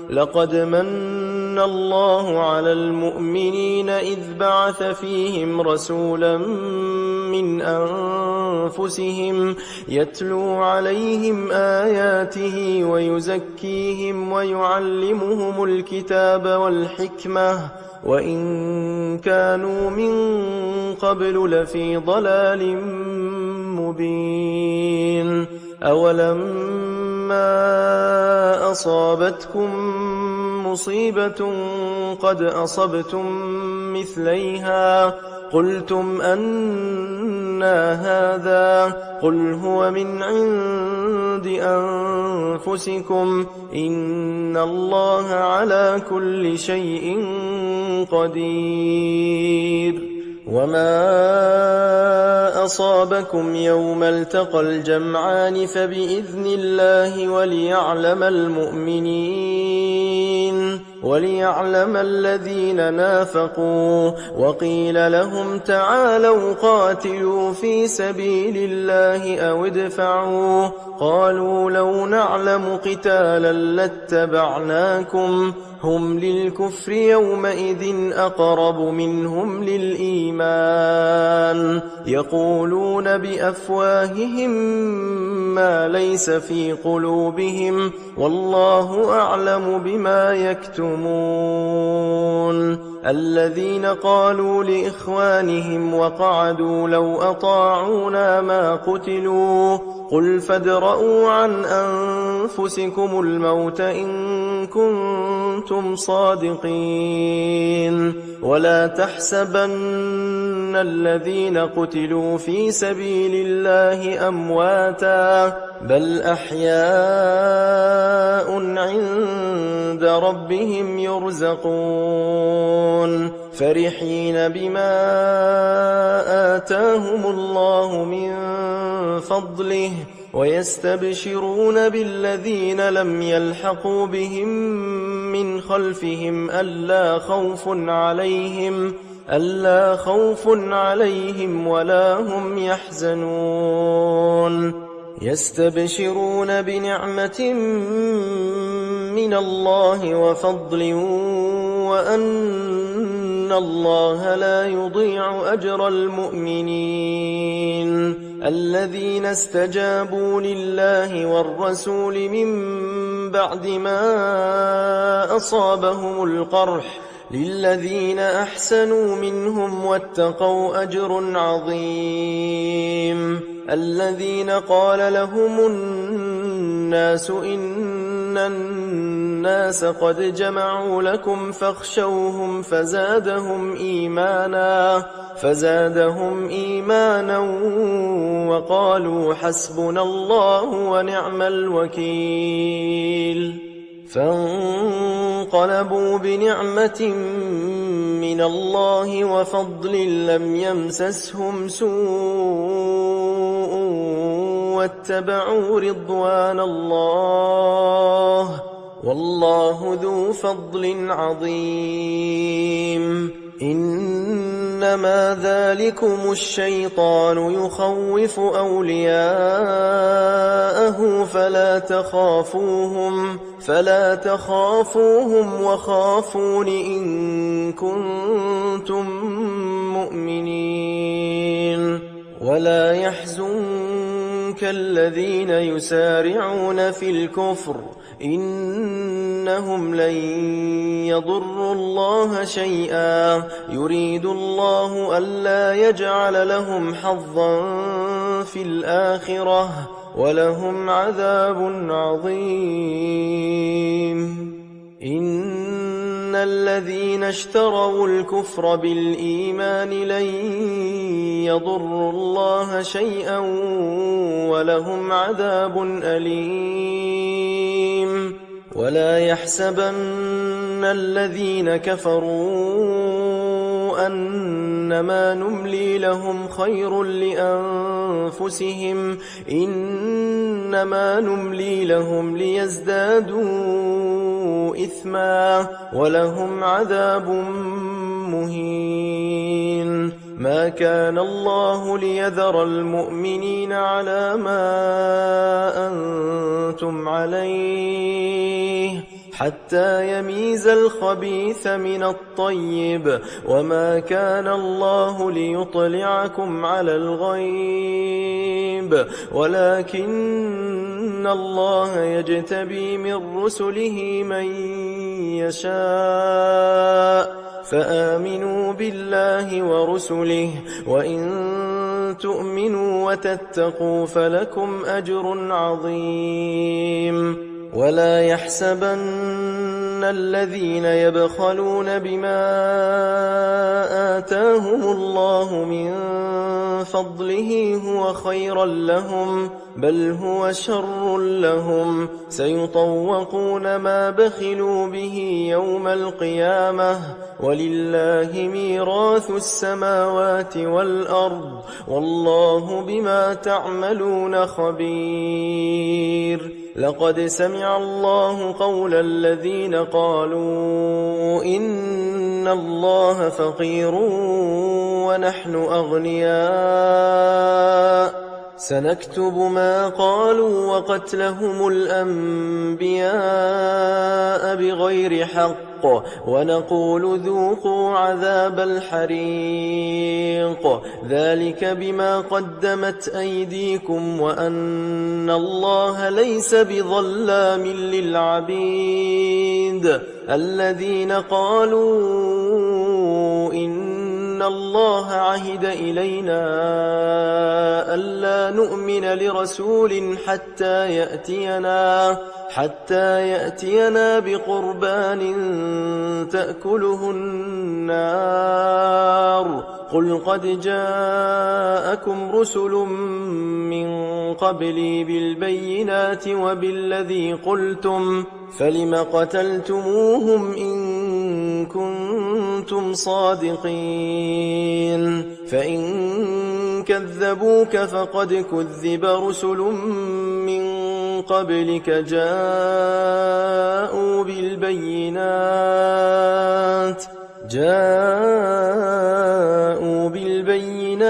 Speaker 1: لقد من الله على المؤمنين إذ بعث فيهم رسولا من أنفسهم يتلو عليهم آياته ويزكيهم ويعلمهم الكتاب والحكمة وإن كانوا من قبل لفي ضلال مبين أولما أصابتكم مصيبة قد أصبتم مثليها قلتم أنى هذا قل هو من عند أنفسكم إن الله على كل شيء قدير وما أصابكم يوم التقى الجمعان فبإذن الله وليعلم الذين نافقوا وقيل لهم تعالوا قاتلوا في سبيل الله أو ادفعوا قالوا لو نعلم قتالا لاتبعناكم هم للكفر يومئذ أقرب منهم للإيمان يقولون بأفواههم ما ليس في قلوبهم والله أعلم بما يكتمون الذين قالوا لإخوانهم وقعدوا لو أطاعونا ما قتلوا قل فادرءوا عن أنفسكم الموت إن كنتم صادقين ولا تحسبن الذين قتلوا في سبيل الله أمواتا بل أحياء عند ربهم يرزقون فرحين بما آتاهم الله من فضله ويستبشرون بالذين لم يلحقوا بهم من خلفهم ألا خوف عليهم ولا هم يحزنون يستبشرون بنعمة من الله وفضل وأن الله لا يضيع أجر المؤمنين الذين استجابوا لله والرسول من بعد ما أصابهم القرح للذين أحسنوا منهم واتقوا أجر عظيم الذين قال لهم الناس إن الناس قد جمعوا لكم فاخشوهم فزادهم إيمانا وقالوا حسبنا الله ونعم الوكيل فانقلبوا بنعمة من الله وفضل لم يمسسهم سوء واتبعوا رضوان الله والله ذو فضل عظيم إنما ذلكم الشيطان يخوف أولياءه فلا تخافوهم وخافون إن كنتم مؤمنين ولا يحزنك الذين يسارعون في الكفر إنهم لن يضروا الله شيئا يريد الله ألا يجعل لهم حظا في الآخرة ولهم عذاب عظيم إن الذين اشتروا الكفر بالإيمان لن يضروا الله شيئا ولهم عذاب أليم ولا يحسبن الذين كفروا أنما نملي لهم خير لأنفسهم إنما نملي لهم ليزدادوا إثما ولهم عذاب مهين ما كان الله ليذر المؤمنين على ما أنتم عليه حتى يميز الخبيث من الطيب وما كان الله ليطلعكم على الغيب ولكن الله يجتبي من رسله من يشاء فآمنوا بالله ورسله وإن تؤمنوا وتتقوا فلكم أجر عظيم ولا يحسبن الذين يبخلون بما آتاهم الله من فضله هو خيرا لهم بل هو شر لهم سيطوقون ما بخلوا به يوم القيامة ولله ميراث السماوات والأرض والله بما تعملون خبير لقد سمع الله قول الذين قالوا إن الله فقير ونحن أغنياء سنكتب ما قالوا وقتلهم الأنبياء بغير حق ونقول ذوقوا عذاب الحريق ذلك بما قدمت أيديكم وأن الله ليس بظلام للعبيد الذين قالوا إن الله عهد إلينا ألا نؤمن لرسول حتى يأتينا بقربان تأكله النار قل قد جاءكم رسل من قبلي بالبينات وبالذي قلتم فلم قتلتموهم إن كنتم صادقين فإن كذبوك فقد كذب رسل من قبلك جاءوا بالبينات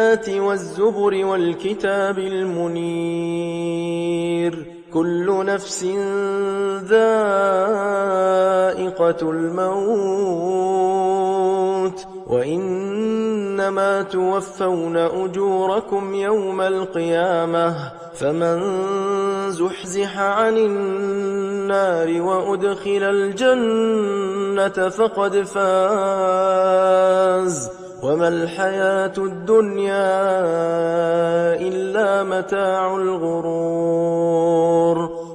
Speaker 1: البينات والزبر والكتاب المنير كل نفس ذائقة الموت وإنما توفون أجوركم يوم القيامة فمن زحزح عن النار وأدخل الجنة فقد فاز وما الحياة الدنيا إلا متاع الغرور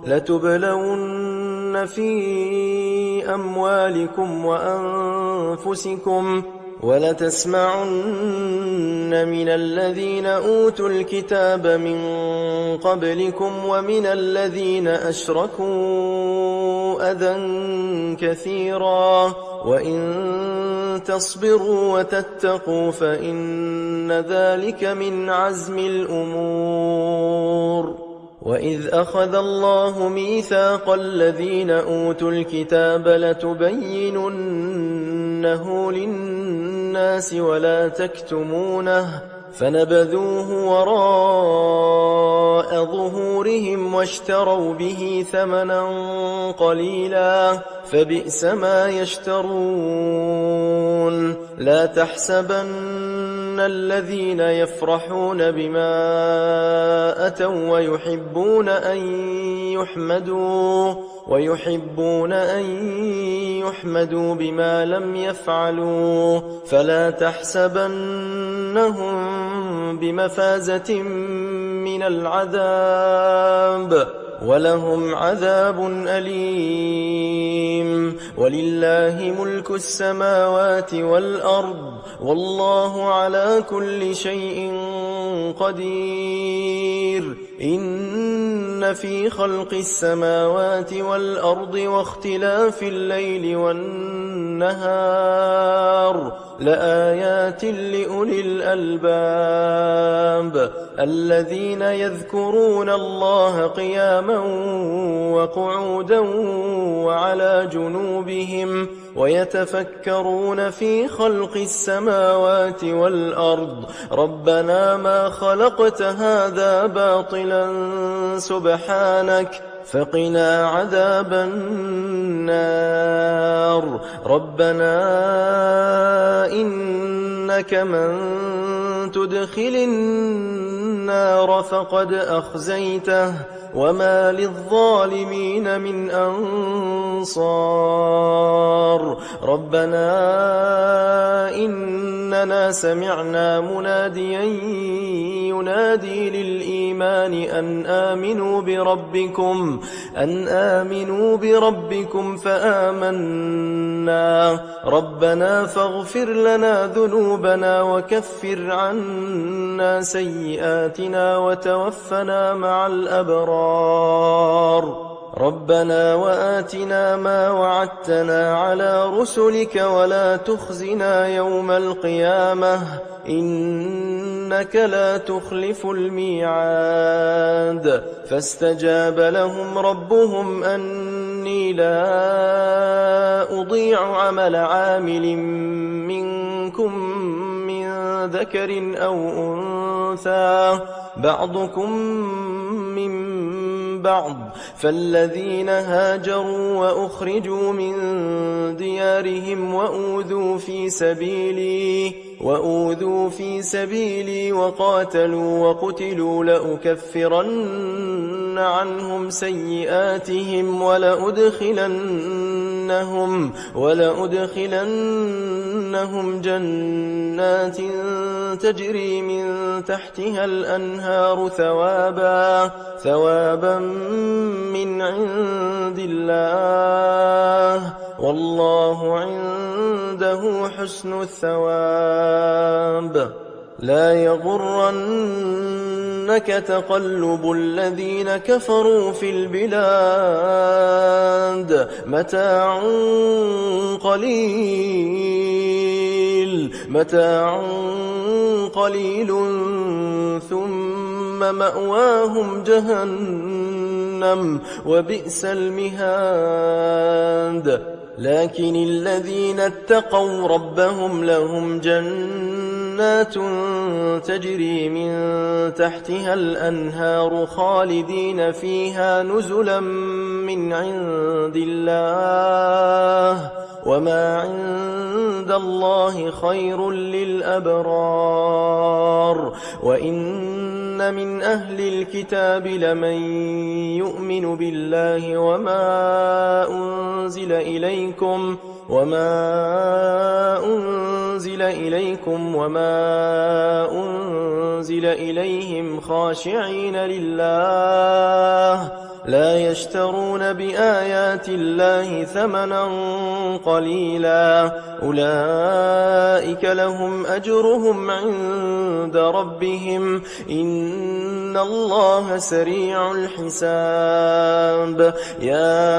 Speaker 1: لتبلون في أموالكم وأنفسكم ولتسمعن من الذين أوتوا الكتاب من قبلكم ومن الذين أشركوا أذى كثيرا وإن تصبروا وتتقوا فإن ذلك من عزم الأمور وإذ أخذ الله ميثاق الذين أوتوا الكتاب لتبيننه للناس ولا تكتمونه فنبذوه وراء ظهورهم واشتروا به ثمنا قليلا فبئس ما يشترون لا تحسبن الذين يفرحون بما أتوا ويحبون أن يحمدوا بما لم يفعلوا فلا تحسبنهم بمفازة من العذاب ولهم عذاب أليم ولله ملك السماوات والأرض والله على كل شيء قدير إن في خلق السماوات والأرض واختلاف الليل والنهار لآيات لأولي الألباب الذين يذكرون الله قياما وقعودا وعلى جنوبهم ويتفكرون في خلق السماوات والأرض ربنا ما خلقت هذا باطلا سبحانك فقنا عذاب النار ربنا إنك من تدخل النار فقد أخزيته وما للظالمين من أنصار ربنا إننا سمعنا مناديا ينادي للإيمان أن آمنوا بربكم فآمنا ربنا فاغفر لنا ذنوبنا وكفر عنا سيئاتنا وتوفنا مع الأبرار ربنا وآتنا ما وعدتنا على رسلك ولا تخزنا يوم القيامة إنك لا تخلف الميعاد فاستجاب لهم ربهم أني لا أضيع عمل عامل منكم من ذكر أو أنثى بعضكم من بعض فالذين هاجروا وأخرجوا من ديارهم وأوذوا في سبيلي وقاتلوا وقتلوا لأكفرن عنهم سيئاتهم ولأدخلنهم جنات تجري من تحتها الأنهار ثوابا من عند الله والله عنده حسن الثواب لا يغرنك تقلب الذين كفروا في البلاد متاع قليل ثم مأواهم جهنم وبئس المهاد لكن الذين اتقوا ربهم لهم جنات جنات تجري من تحتها الأنهار خالدين فيها نزلا من عند الله وما عند الله خير للأبرار وإن من أهل الكتاب لمن يؤمن بالله وما أنزل إليكم وما أنزل إليهم خاشعين لله لا يشترون بآيات الله ثمنا قليلا أولئك لهم أجرهم عند ربهم إن الله سريع الحساب يا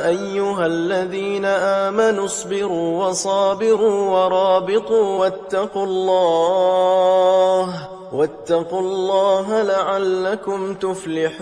Speaker 1: أيها الذين آمنوا اصبروا وصابروا ورابطوا واتقوا الله لعلكم تفلحون